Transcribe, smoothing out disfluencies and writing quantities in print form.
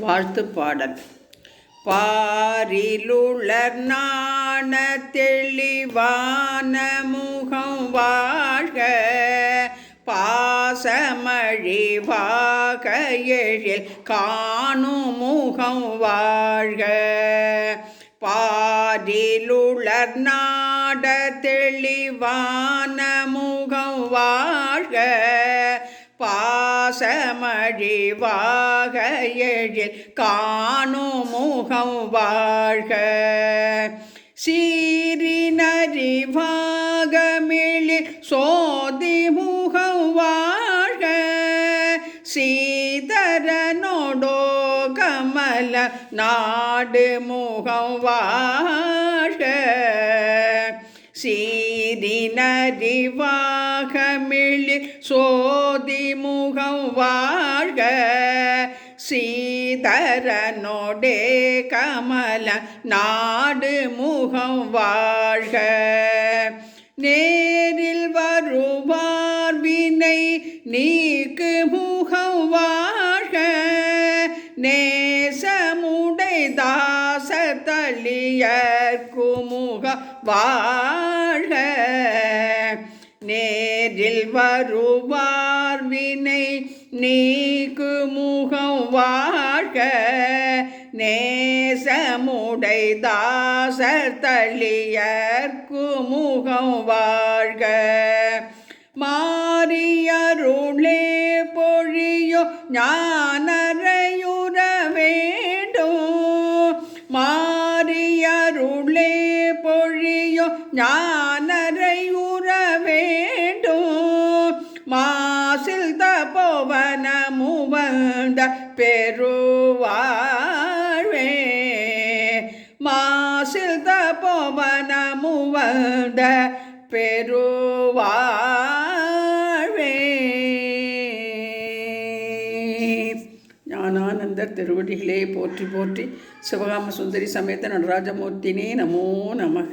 வாழ்த்து பாடல். பாரிலுளர் நாண தெளிவான முகம் வாழ்க, பாசமழிவாக எழில் காணும் முகம் வாழ்க. பாரிலுளர் நாட தெளிவான முகம் வாழ்க, பாசமழிவாக எழில் காணும் முகம் வாழ்க. சீரினறிவாகமிழில் சோதி முகம் வாழ்க, சீதரனோடோ கமல நாடு முகம் வாழ்க. சீரினறிவாகமிழில் சோதி முகம் வாழ்க, சீதரனோடே கமல நாடு முகம் வாழ்க. நேரில் வருவார் வினை நீக்கு முகம் வாழ்க, நேசமுடை தாச தளியர்க்கு முகம் வாழ்க. நேரில் வருவார் வினை நீக்கு முகம் வாழ்க, நேசமுடை தாசர் தளியர்க்கு முகம் வாழ்க. மாரியருளே பொழியோ ஞானரையுற வேண்டும், மாரியருளே பொழியோ ஞானரையுற வேண்டும். மாசில் தபோவன முவந்த பெருவாழ்வே, மாசில் தபோவன முவந்த பெருவாழ்வே. ஞானானந்தர் திருவடிகளே போற்றி போற்றி. சிவகாம சுந்தரி சமேத நடராஜமூர்த்தினே நமோ நமக.